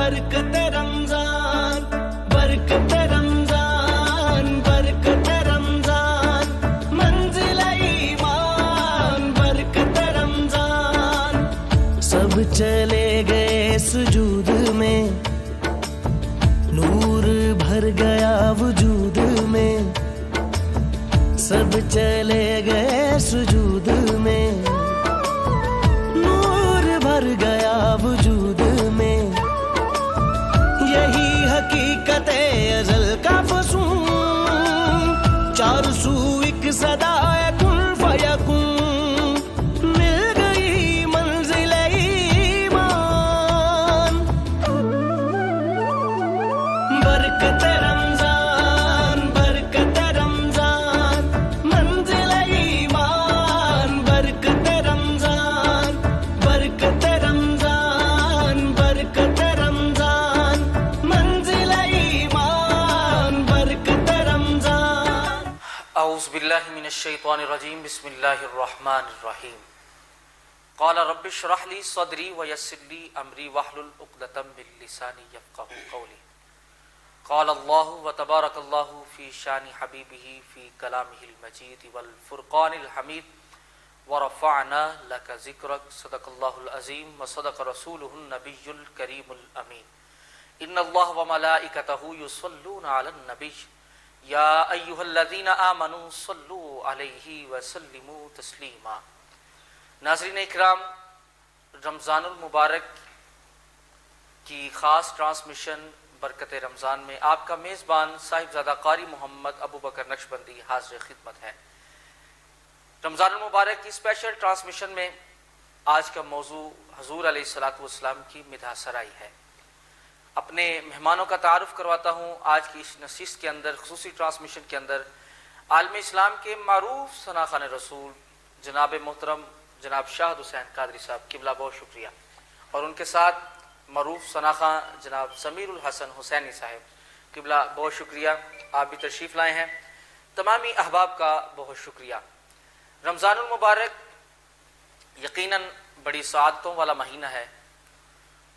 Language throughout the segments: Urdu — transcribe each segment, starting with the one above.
برکت رمضان، برکت رمضان، برکت رمضان، منزل ایمان، برکت رمضان. سب چلے گئے سجود میں، نور بھر گیا وجود میں. سب چلے گئے سجود میں، نور بھر گیا وجود میں. یہی حقیقت ازل کا فسون، چار سو ایک صدا کن فیکون. مل گئی منزل ایمان، برکت رمضان، برکت رمضان، منزل ایمان، برکت رمضان، برکت رمضان، برکت رمضان، منزل ایمان، برکت رمضان. اعوذ باللہ من الشیطان الرجیم. بسم اللہ الرحمن الرحیم. قال رب اشرح لي صدری ویسر لي امری واحلل عقدۃ من لسانی یفقهوا قولی. قال اللہ وتبارک اللہ فی شان حبیبہ فی کلامہ المجید والفرقان الحمید ورفعنا لک ذکرک. صدق اللہ العظیم وصدق رسولہ النبی الکریم الامین. ان اللہ وملائکتہ یصلون علی النبی یا ایہا الذین آمنوا صلوا علیہ وسلموا تسلیما. ناظرین اکرام، رمضان المبارک کی خاص ٹرانسمیشن برکت رمضان میں آپ کا میزبان صاحبزادہ قاری محمد ابو بکر نقشبندی حاضر خدمت ہے. رمضان المبارک کی اسپیشل ٹرانسمیشن میں آج کا موضوع حضور علیہ الصلاۃ والسلام کی مدح سرائی ہے. اپنے مہمانوں کا تعارف کرواتا ہوں. آج کی اس نشست کے اندر، خصوصی ٹرانسمیشن کے اندر، عالم اسلام کے معروف ثنا خوان رسول جناب محترم جناب شاہد حسین قادری صاحب، قبلہ بہت شکریہ. اور ان کے ساتھ معروف ثنا خواں جناب سمیر الحسن حسینی صاحب، قبلہ بہت شکریہ، آپ بھی تشریف لائے ہیں. تمامی احباب کا بہت شکریہ. رمضان المبارک یقیناً بڑی سعادتوں والا مہینہ ہے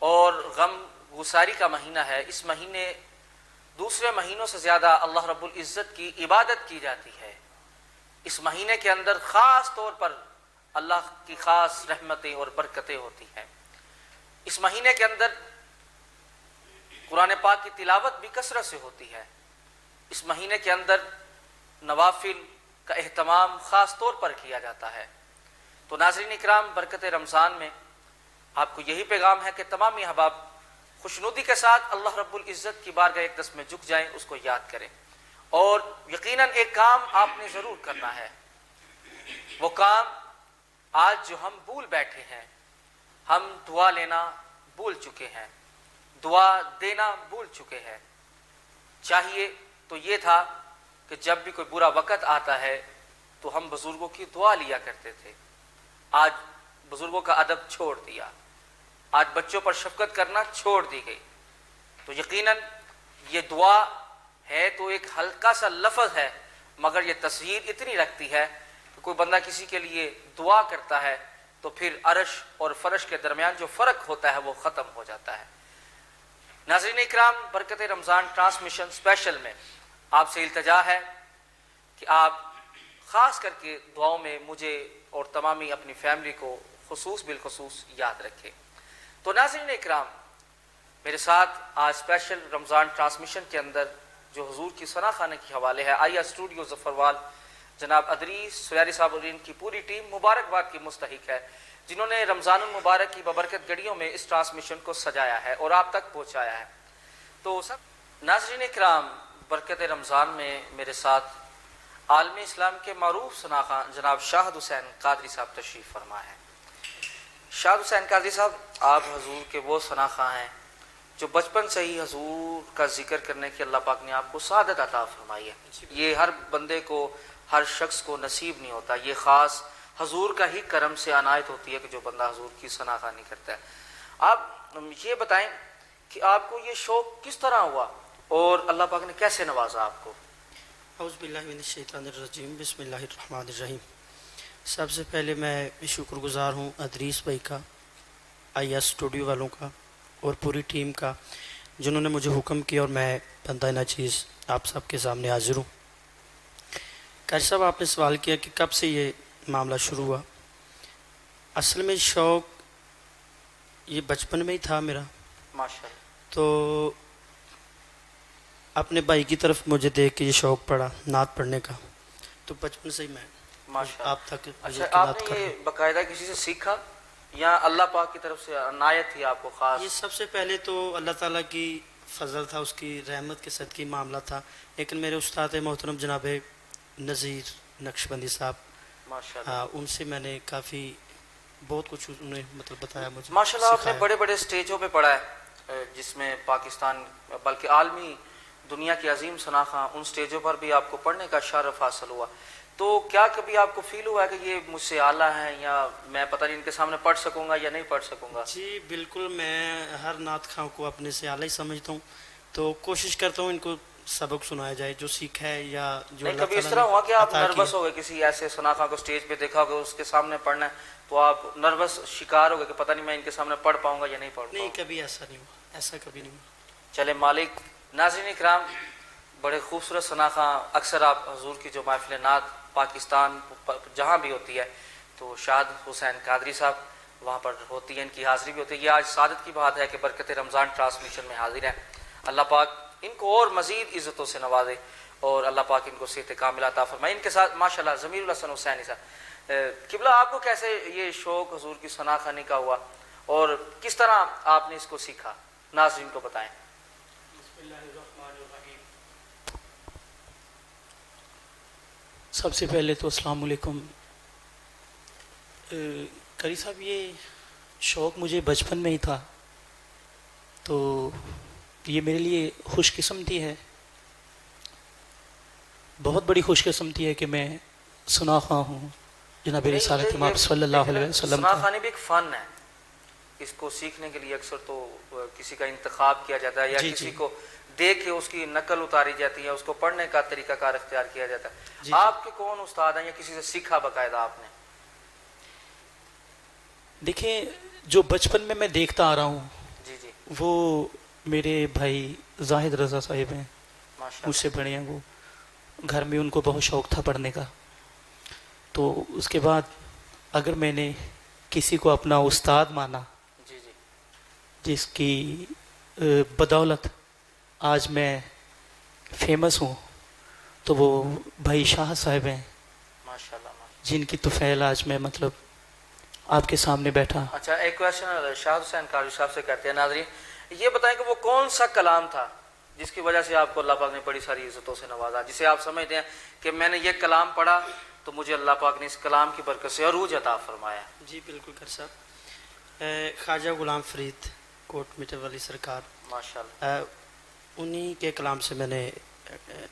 اور غم گساری کا مہینہ ہے. اس مہینے دوسرے مہینوں سے زیادہ اللہ رب العزت کی عبادت کی جاتی ہے. اس مہینے کے اندر خاص طور پر اللہ کی خاص رحمتیں اور برکتیں ہوتی ہیں. اس مہینے کے اندر قرآن پاک کی تلاوت بھی کثرت سے ہوتی ہے. اس مہینے کے اندر نوافل کا اہتمام خاص طور پر کیا جاتا ہے. تو ناظرین اکرام، برکت رمضان میں آپ کو یہی پیغام ہے کہ تمامی احباب خوشنودی کے ساتھ اللہ رب العزت کی بارگاہ اقدس میں جھک جائیں، اس کو یاد کریں. اور یقیناً ایک کام آپ نے ضرور کرنا ہے. وہ کام آج جو ہم بھول بیٹھے ہیں، ہم دعا لینا بھول چکے ہیں، دعا دینا بھول چکے ہیں. چاہیے تو یہ تھا کہ جب بھی کوئی برا وقت آتا ہے تو ہم بزرگوں کی دعا لیا کرتے تھے. آج بزرگوں کا ادب چھوڑ دیا، آج بچوں پر شفقت کرنا چھوڑ دی گئی. تو یقیناً یہ دعا ہے تو ایک ہلکا سا لفظ ہے، مگر یہ تصویر اتنی رکھتی ہے کہ کوئی بندہ کسی کے لیے دعا کرتا ہے تو پھر عرش اور فرش کے درمیان جو فرق ہوتا ہے وہ ختم ہو جاتا ہے. ناظرین اکرام، برکت رمضان ٹرانسمیشن اسپیشل میں آپ سے التجا ہے کہ آپ خاص کر کے دعاؤں میں مجھے اور تمامی اپنی فیملی کو بالخصوص یاد رکھیں. تو ناظرین اکرام، میرے ساتھ آج اسپیشل رمضان ٹرانسمیشن کے اندر جو حضور کی ثنا خانے کے حوالے ہے، آئیہ اسٹوڈیو ظفروال جناب ادریس سیاری صاحب اور ان کی پوری ٹیم مبارکباد کی مستحق ہے، جنہوں نے رمضان المبارک کی ببرکت گھڑیوں میں اس ٹرانسمیشن کو سجایا ہے اور آپ تک پہنچایا ہے. تو سب ناظرین اکرام، برکت رمضان میں میرے ساتھ عالم اسلام کے معروف ثنا خواں جناب شاہد حسین قادری صاحب تشریف فرما ہے. شاہد حسین قادری صاحب، آپ حضور کے وہ ثنا خواں ہیں جو بچپن سے ہی حضور کا ذکر کرنے کی اللہ پاک نے آپ کو سعادت عطا فرمائی ہے. یہ ہر بندے کو، ہر شخص کو نصیب نہیں ہوتا. یہ خاص حضور کا ہی کرم سے عنایت ہوتی ہے کہ جو بندہ حضور کی ثنا خوانی کرتا ہے. آپ یہ بتائیں کہ آپ کو یہ شوق کس طرح ہوا اور اللہ پاک نے کیسے نوازا آپ کو؟ اعوذ باللہ من الشیطان الرجیم. بسم اللہ الرحمن الرحیم. سب سے پہلے میں شکر گزار ہوں ادریس بھائی کا، آئیہ اسٹوڈیو والوں کا اور پوری ٹیم کا جنہوں نے مجھے حکم کیا اور میں بندہ ناچیز آپ سب کے سامنے حاضر ہوں۔ قاری صاحب آپ نے سوال کیا کہ کب سے یہ معاملہ شروع ہوا۔ اصل میں شوق یہ بچپن میں ہی تھا میرا، ماشاء اللہ۔ تو اپنے بھائی کی طرف مجھے دیکھ کے یہ شوق پڑا نعت پڑھنے کا، تو بچپن سے ہی میں ماشاء آپ اللہ۔ تک اچھا، حضور کی آپ نعت نے کر یہ رہا ہوں۔ باقاعدہ کسی سے سیکھا یا اللہ پاک کی طرف سے عنایت تھی آپ کو خاص؟ یہ سب سے پہلے تو اللہ تعالیٰ کی فضل تھا، اس کی رحمت کے صدقے معاملہ تھا، لیکن میرے استاد محترم جناب نذیر نقشبندی صاحب، ماشاء اللہ ان سے میں نے کافی بہت کچھ انہوں نے مطلب بتایا مجھے، ماشاء اللہ۔ آپ نے سکھایا۔ بڑے بڑے سٹیجوں پہ پڑھا ہے، جس میں پاکستان بلکہ عالمی دنیا کی عظیم شناخواں ان سٹیجوں پر بھی آپ کو پڑھنے کا شرف حاصل ہوا، تو کیا کبھی آپ کو فیل ہوا ہے کہ یہ مجھ سے اعلیٰ ہیں یا میں پتہ نہیں ان کے سامنے پڑھ سکوں گا یا نہیں پڑھ سکوں گا؟ جی بالکل، میں ہر نعت خواں کو اپنے سے اعلیٰ ہی سمجھتا ہوں، تو کوشش کرتا ہوں ان کو سبق سنایا جائے جو سیکھا ہے یا جو نہیں اللہ کبھی اس تعالیٰ طرح نے ہوا کہ آپ عطا کیا نروس ہو گئے کسی ایسے شناخواں کو اسٹیج پہ دیکھا ہوگا اس کے سامنے پڑھنا ہے تو آپ نروس شکار ہو گئے کہ پتہ نہیں میں ان کے سامنے پڑھ پاؤں گا یا نہیں پڑھ پاؤں نہیں، گا؟ کبھی ایسا نہیں ہوا، ایسا کبھی نہیں ہوا۔ چلے مالک۔ ناظرین اکرام، بڑے خوبصورت شناخواں اکثر آپ حضور کی جو محفل نعت پاکستان جہاں بھی ہوتی ہے تو شاد حسین قادری صاحب وہاں پر ہوتی ہے، ان کی حاضری بھی ہوتی ہے۔ یہ آج سعادت کی بات ہے کہ برکت رمضان ٹرانسمیشن میں حاضر ہیں۔ اللہ پاک ان کو اور مزید عزتوں سے نوازے اور اللہ پاک ان کو صحت کاملہ عطا فرمائے۔ ان کے ساتھ ماشاءاللہ ضمیر الحسن حسینی صاحب، قبلہ آپ کو کیسے یہ شوق حضور کی ثنا خوانی کا ہوا اور کس طرح آپ نے اس کو سیکھا، ناظرین کو بتائیں۔ بسم اللہ الرحمن الرحیم۔ سب سے پہلے تو السلام علیکم۔ قاری صاحب، یہ شوق مجھے بچپن میں ہی تھا، تو یہ میرے لیے خوش قسمتی ہے، بہت بڑی خوش قسمتی ہے کہ میں ثنا خواں ہوں جناب رسالت امام صلی اللہ علیہ وسلم ثنا کا۔ خوانی بھی ایک فن ہے، اس کو سیکھنے کے لیے اکثر تو کسی کا انتخاب کیا جاتا ہے یا جی کسی جی کو دیکھ کے اس کی نقل اتاری جاتی ہے، اس کو پڑھنے کا طریقہ کار اختیار کیا جاتا ہے۔ جی آپ کے کون استاد ہیں یا کسی سے سیکھا باقاعدہ آپ نے؟ دیکھیں، جو بچپن میں دیکھتا آ رہا ہوں جی جی وہ میرے بھائی زاہد رضا صاحب ہیں، ماشاء مجھ سے بڑے ہیں، وہ گھر میں ان کو بہت شوق تھا پڑھنے کا، تو اس کے بعد اگر میں نے کسی کو اپنا استاد مانا اللہ۔ جی جی جس کی بدولت آج میں فیمس ہوں تو وہ بھائی شاہ صاحب ہیں، ماشاء اللہ۔ جن کی طفیل آج میں مطلب آپ کے سامنے بیٹھا۔ اچھا، ایک کویشچن شاہد حسین قادری صاحب سے کرتے ہیں ناظرین، یہ بتائیں کہ وہ کون سا کلام تھا جس کی وجہ سے آپ کو اللہ پاک نے بڑی ساری عزتوں سے نوازا، جسے آپ سمجھتے ہیں کہ میں نے یہ کلام پڑھا تو مجھے اللہ پاک نے اس کلام کی برکت سے عروج عطا فرمایا؟ جی بالکل قاری صاحب، خواجہ غلام فرید کوٹ میٹر والی سرکار، ماشاء اللہ انہی کے کلام سے میں نے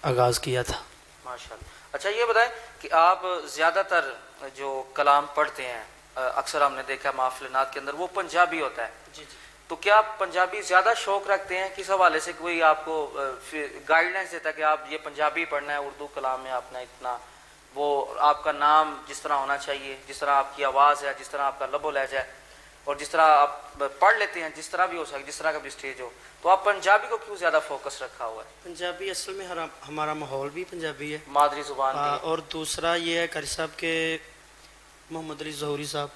آغاز کیا تھا۔ ماشاء اللہ۔ اچھا یہ بتائیں کہ آپ زیادہ تر جو کلام پڑھتے ہیں اکثر ہم نے دیکھا محفل نعت کے اندر وہ پنجابی ہوتا ہے، جی جی تو کیا آپ پنجابی زیادہ شوق رکھتے ہیں؟ کس حوالے سے کوئی آپ کو گائیڈنس دیتا ہے کہ آپ یہ پنجابی پڑھنا ہے، اردو کلام میں آپ نے اتنا وہ آپ کا نام جس طرح ہونا چاہیے، جس طرح آپ کی آواز ہے، جس طرح آپ کا لب و لہجہ ہے اور جس طرح آپ پڑھ لیتے ہیں، جس طرح بھی ہو سکے، جس طرح کا بھی اسٹیج ہو، تو آپ پنجابی کو کیوں زیادہ فوکس رکھا ہوا ہے؟ پنجابی اصل میں ہمارا ماحول بھی پنجابی ہے، مادری زبان بھی ہے۔ اور دوسرا یہ ہے قاری صاحب کہ محمد علی ظہوری صاحب،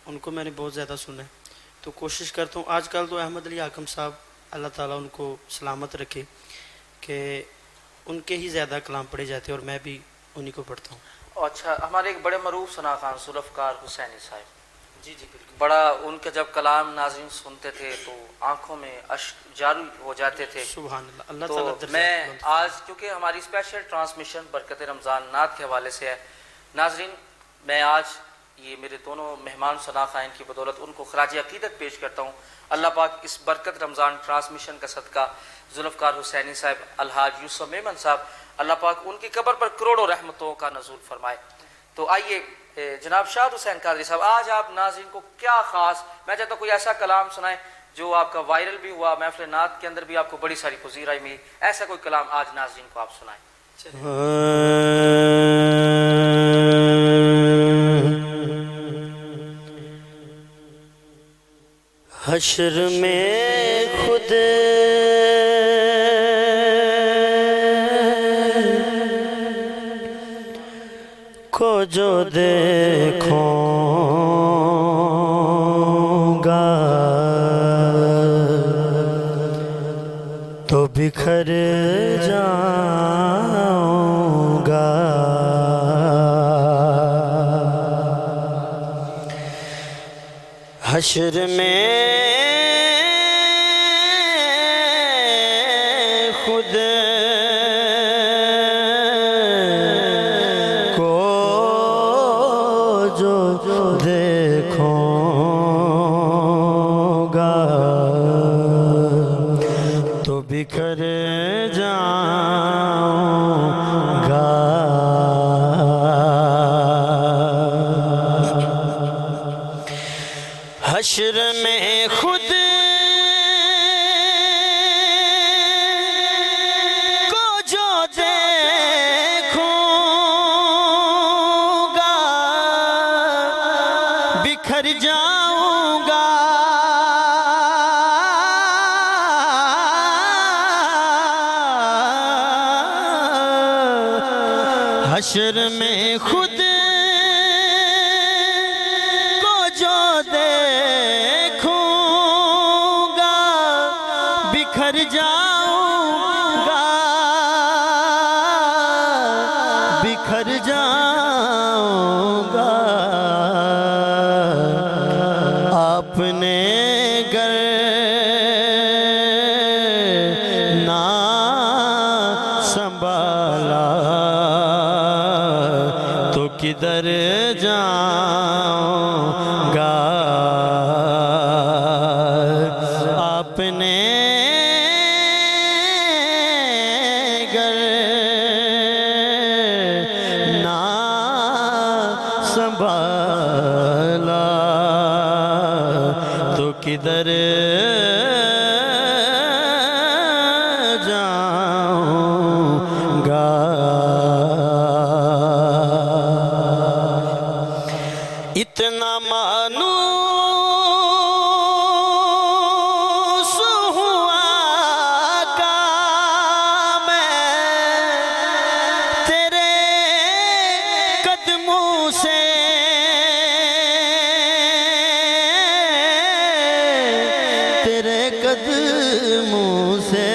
ان کو میں نے بہت زیادہ سنا ہے، تو کوشش کرتا ہوں۔ آج کل تو احمد علی حاکم صاحب، اللہ تعالیٰ ان کو سلامت رکھے، کہ ان کے ہی زیادہ کلام پڑھے جاتے ہیں اور میں بھی انہی کو پڑھتا ہوں۔ اچھا، ہمارے ایک بڑے معروف ثنا خوان ذوالفقار حسینی صاحب، جی جی بالکل، بڑا ان کا جب کلام ناظرین سنتے تھے تو آنکھوں میں اشک جاری ہو جاتے تھے۔ سبحان اللہ، اللہ تو تعالیٰ درجات میں بلند آج کیونکہ ہماری اسپیشل ٹرانسمیشن برکت رمضان نعت کے حوالے سے ہے، ناظرین میں آج یہ میرے دونوں مہمان ثنا خوان کی بدولت ان کو خراج عقیدت پیش کرتا ہوں۔ اللہ پاک اس برکت رمضان ٹرانسمیشن کا صدقہ ذوالفقار حسینی صاحب، الحاج یوسف میمن صاحب، اللہ پاک ان کی قبر پر کروڑوں رحمتوں کا نزول فرمائے۔ تو آئیے جناب شاہد حسین قادری صاحب، آج آپ ناظرین کو کیا خاص، میں چاہتا ہوں کوئی ایسا کلام سنائیں جو آپ کا وائرل بھی ہوا، محفل نعت کے اندر بھی آپ کو بڑی ساری پذیرائی ملی، ایسا کوئی کلام آج ناظرین کو آپ سنائیں۔ حشر میں خود کو جو دیکھوں گا تو بکھر جاؤں گا. حشر میں خود کو جو دیکھوں گا تو بکھر جاؤں گا. حشر میں خود کو جو دیکھوں گا بکھر جاؤں گا. حشر میں خود کو جو دیکھوں گا بکھر جاؤں گا بکھر جاؤں گا. آپ نے گر نہ سنبھالا تو کدھر جاؤں گا. آپ نے گر نہ سنبھالا تو کدھر جاؤں گا. اتنا مانوس ہوا کہ میں تیرے قدموں سے تیرے قدموں سے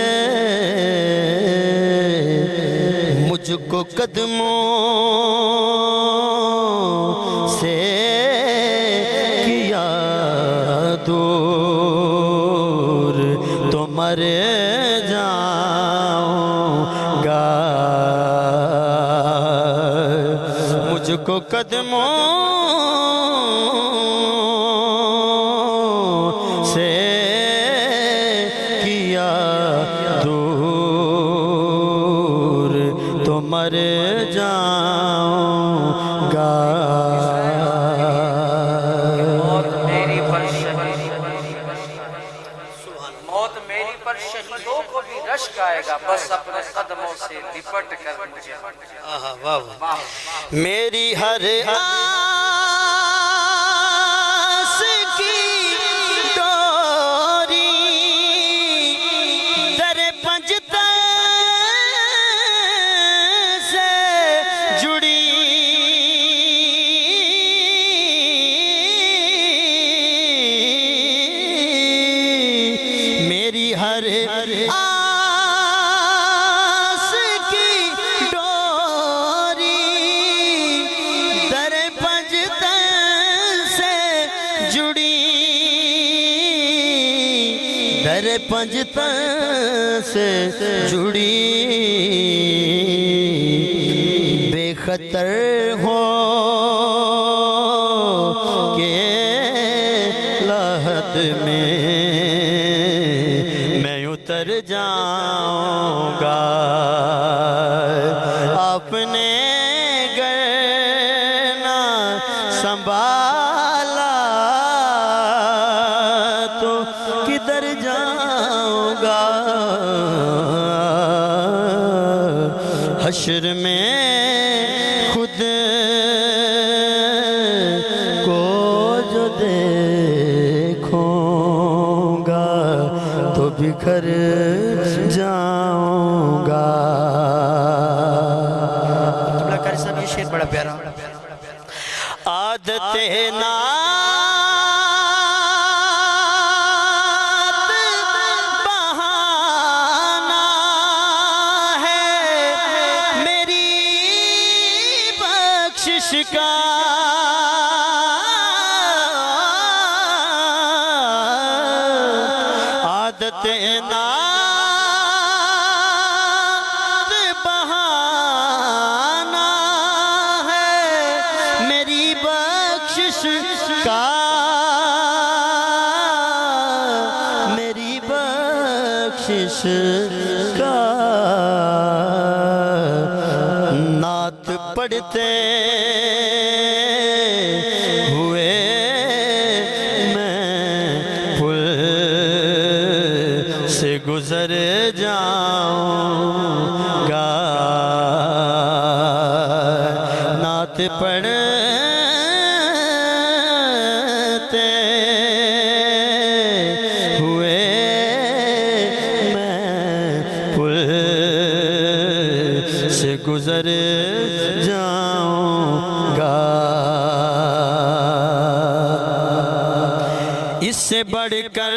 مجھ کو قدموں سے کیا دور تو مر جاؤں گا. مجھ کو قدموں سے کیا دور تو مر جاؤں گا. موت میری پر شہیدوں کو بھی رشک آئے گا بس اپنے قدموں سے لپٹ کر مجھے. میری ہر آس کی ڈوری در پنجتن سے جڑی میری ہر آس کی ڈوری در پنجتن سے جڑی در پنجتن سے جڑی بے خطر ہو کے لحد میں میں اتر جاؤں گا. آپ نے گر نہ سنبھالا تو کدھر جاؤں گا. حشر میں خود کو جو دیکھوں بکھر جاؤں گا. قبلہ قاری صاحب یہ شعر بڑا پیارا. عادت نعت بہانا ہے میری بخشش کا. عادت نعت بہانا ہے میری بخشش کا. میری بخشش کا. نعت پڑھتے ہوئے میں پل سے گزر جاؤں گا. نعت پڑھتے ہوئے میں پل سے گزر جاؤں گا. اس سے بڑھ کر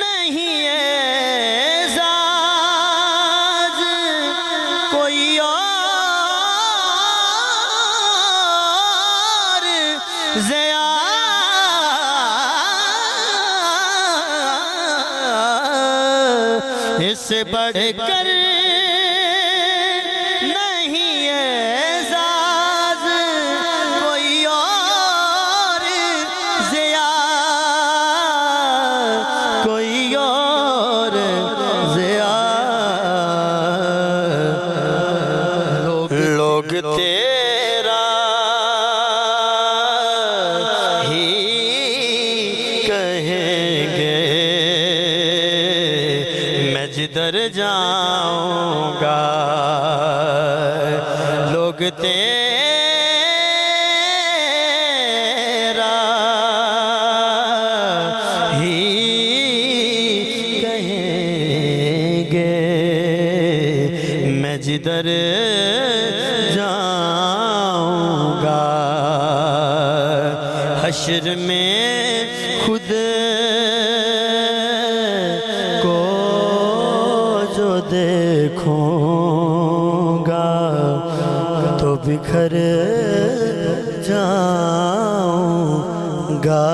نہیں اعزاز کوئی اور ضیاء. اس سے بڑھ کر نہیں اعزاز کوئی اور ضیاء. کوئی اور ضیاء. لوگ تیرا ہی کہیں گے میں جدھر جاؤں گا. لوگ تیرا ہی کہیں گے میں جدھر جاؤں گا. حشر میں خود کو جو دیکھوں گا تو بکھر جاؤں گا.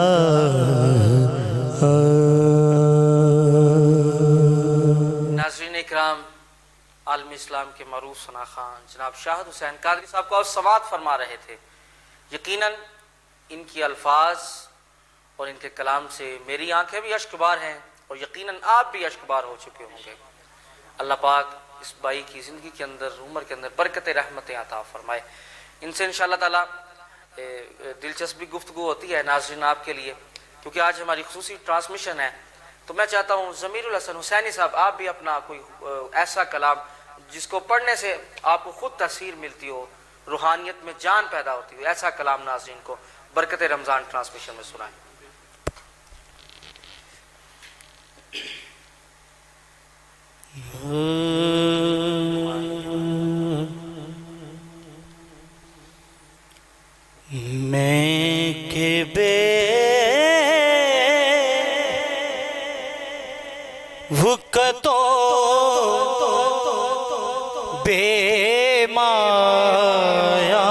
ناظرین اکرام، عالم اسلام کے معروف ثنا خان جناب شاہد حسین قادری صاحب کو آپ سماعت فرما رہے تھے. یقیناً ان کی الفاظ اور ان کے کلام سے میری آنکھیں بھی اشکبار ہیں اور یقیناً آپ بھی اشکبار ہو چکے ہوں گے. اللہ پاک اس بھائی کی زندگی کے اندر، عمر کے اندر برکت رحمتیں عطا فرمائے. ان سے انشاءاللہ تعالیٰ دلچسپی گفتگو ہوتی ہے ناظرین آپ کے لیے، کیونکہ آج ہماری خصوصی ٹرانسمیشن ہے. تو میں چاہتا ہوں ضمیر الحسن حسینی صاحب آپ بھی اپنا کوئی ایسا کلام جس کو پڑھنے سے آپ کو خود تاثیر ملتی ہو، روحانیت میں جان پیدا ہوتی ہو، ایسا کلام ناظرین کو برکت رمضان ٹرانسمیشن میں سنائیں. میں کہ بے وقتو بے مایا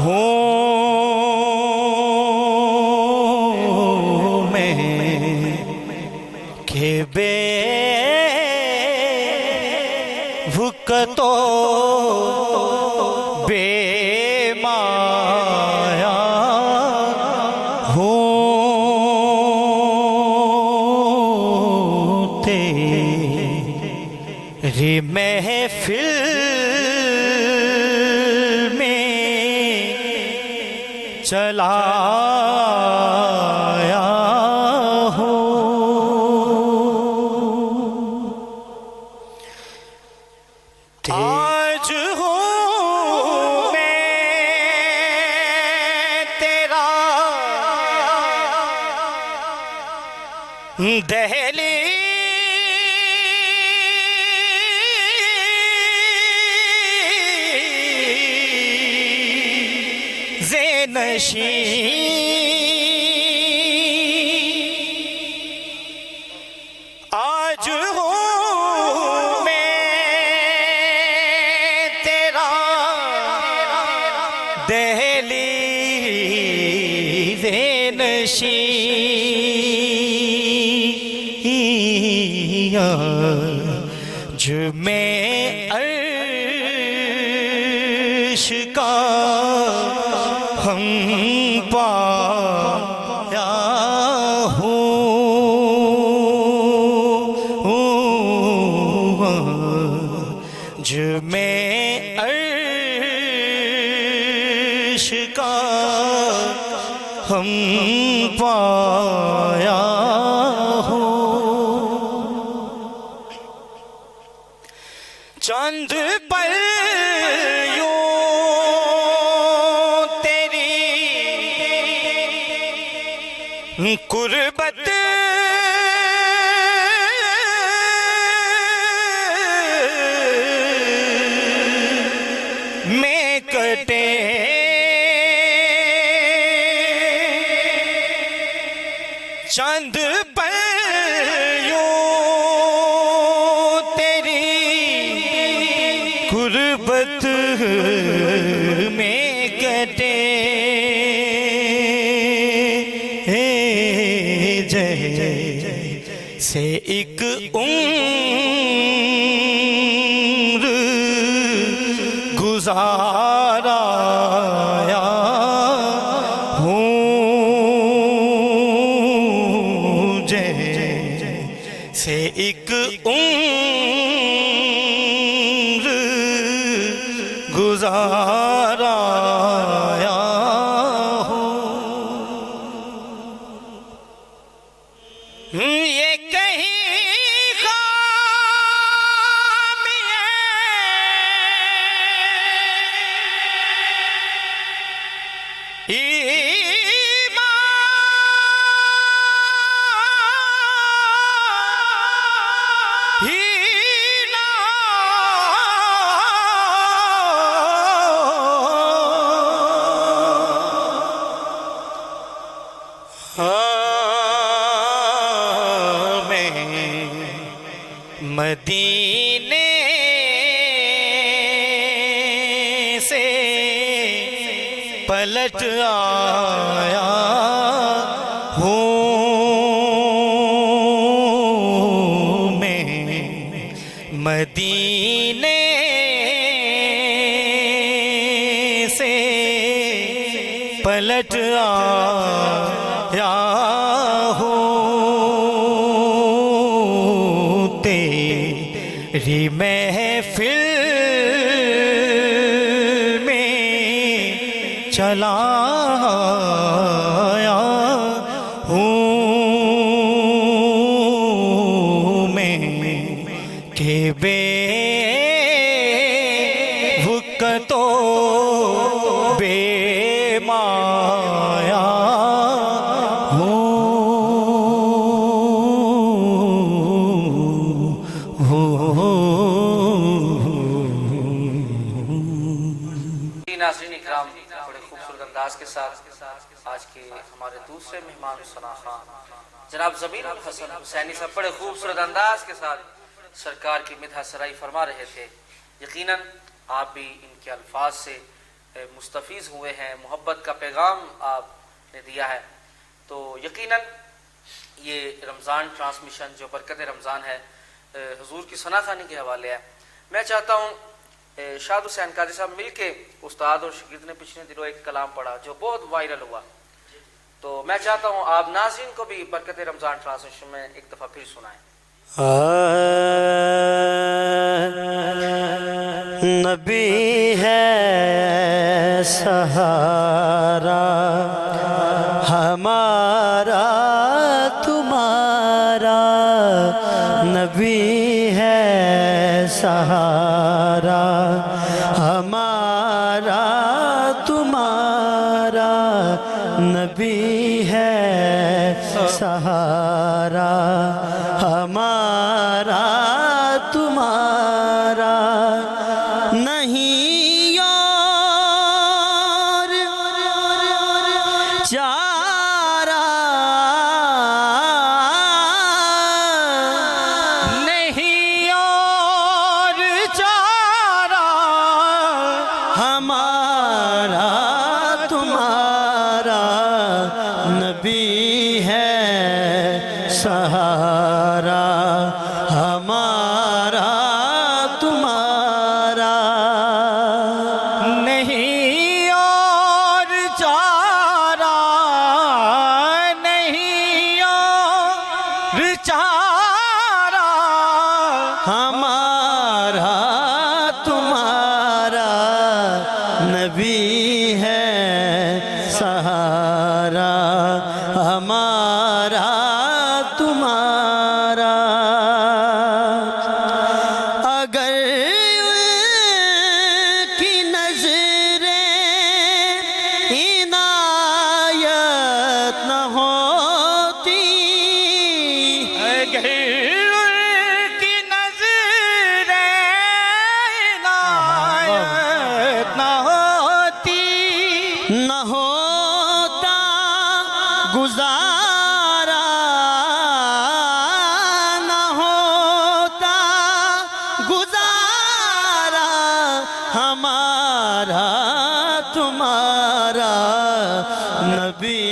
ہوں میں کہ بے وقتو بے مایا ہوں تیری محفل میں چلا آیا ہوں. آج ہوں میں تیرا دہلی زینشین آج ہوں میں تیرا دہلی زینشین آج میں عرش کا ہم پایا ہوں جو میں عرش کا ہم پایا ہوں چاند پر یوں تیری قربت میں کٹے چاند پر یوں تیری قربت میں کٹے جیسے ایک عمر گزارا ہوں جیسے ایک عمر گزارا یہ کہیں خامی ہے مدینے سے پلٹ آیا ہوں میں مدینے سے پلٹ آیا تیری محفل میں چلا آیا ہوں میں کہ بے وقتو بے مایا ناظرین اکرام، بڑے خوبصورت انداز کے ساتھ آج کے ہمارے دوسرے مہمان ثنا خان جناب ضمیر الحسن حسینی صاحب بڑے خوبصورت انداز کے ساتھ سرکار کی مدح سرائی فرما رہے تھے. یقیناً آپ بھی ان کے الفاظ سے مستفیض ہوئے ہیں، محبت کا پیغام آپ نے دیا ہے. تو یقیناً یہ رمضان ٹرانسمیشن جو برکت رمضان ہے حضور کی ثنا خوانی کے حوالے ہے. میں چاہتا ہوں شاد حسین قادری صاحب مل کے استاد اور شاگرد نے پچھلے دنوں ایک کلام پڑھا جو بہت وائرل ہوا، تو میں چاہتا ہوں آپ ناظرین کو بھی برکت رمضان ٹرانسمیشن میں ایک دفعہ پھر سنائیں. نبی ہے سہارا ہمارا تمہارا، نبی ہے سہارا ہمارا تمہارا، نبی ہے سہارا ہمارا تمہارا نہیں اور چارہ نہیں اور چارہ ہمارا تمہارا نبی ہے سہارا ہمارا تمہارا نہیں اور چارہ نہیں اور چارہ ہمارا تمہارا نبی ہے سہارا ہمارا تمہارا اگر کی نظریں عنایت نہ ہوتی کی نظریں عنایت نہ ہوتی نہ ہوتا گزارا نہ ہوتا گزارا ہمارا تمہارا نبی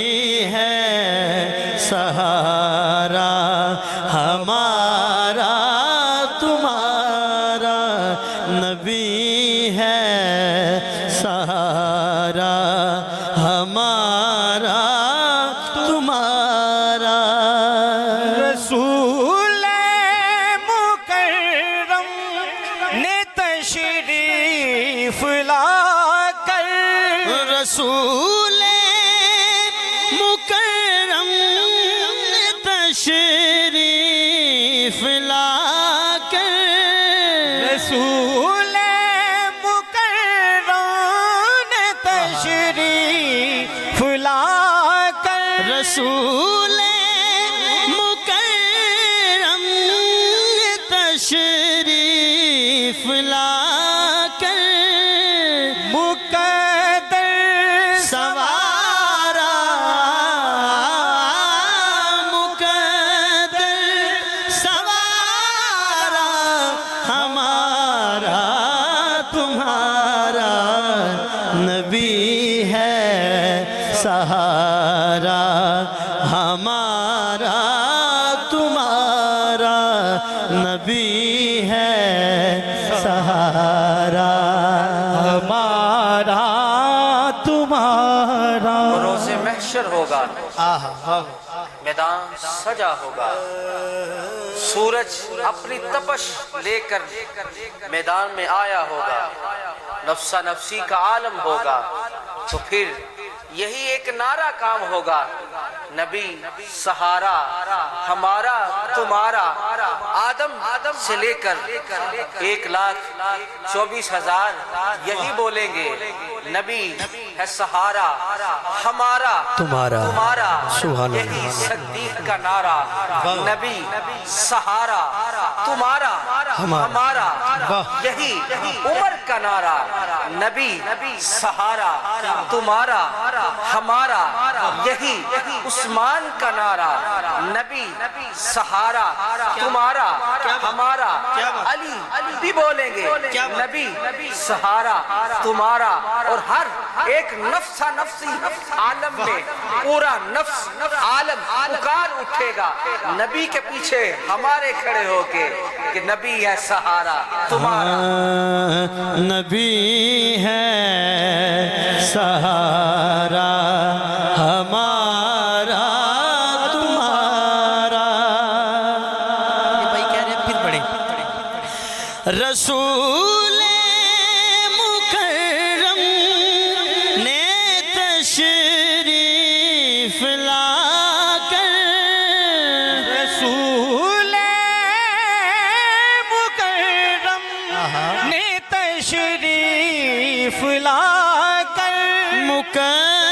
ہے سہارا ہمارا تمہارا نبی ہے سہارا ہمارا تمہارا رسول مکرم نے تشریف لا کر رسول مکرم نے تشریف لا کر رسول مکرم نے تشریف لا کر رسول مکرم نے تشریف لا کر مقدر سوارا مقدر سوارا ہمارا تمہارا نبی ہے سہارا ہمارا تمہارا نبی ہے سہارا ہمارا تمہارا روز محشر ہوگا، آہا میدان سجا ہوگا، سورج اپنی تپش لے کر میدان میں آیا ہوگا، نفسا نفسی کا عالم ہوگا، تو پھر یہی ایک نعرہ کام ہوگا، نبی سہارا ہمارا تمہارا، آدم سے لے کر 1,24,000 یہی بولیں گے، نبی ہے سہارا ہمارا تمہارا سبحان یہی اللہ صدیق کا نعرہ، نبی سہارا تمہارا ہمارا، یہی عمر کا نعرہ، نبی سہارا تمہارا ہمارا، یہی عثمان کا نعرہ، نبی سہارا تمہارا ہمارا، علی بھی بولیں گے، نبی سہارا تمہارا، اور ہر ایک نفسا نفسی عالم میں پورا نفس عالم پکار اٹھے گا نبی کے پیچھے ہمارے کھڑے ہو کے کہ نبی ہے سہارا تمہارا، نبی ہے سہارا ہمارا تمہارا. یہ بھائی کہہ رہے ہیں پھر پڑھیں. رسول مکرم نے تشریف لا کر رسول مکرم نے تشریف لا کر مکرم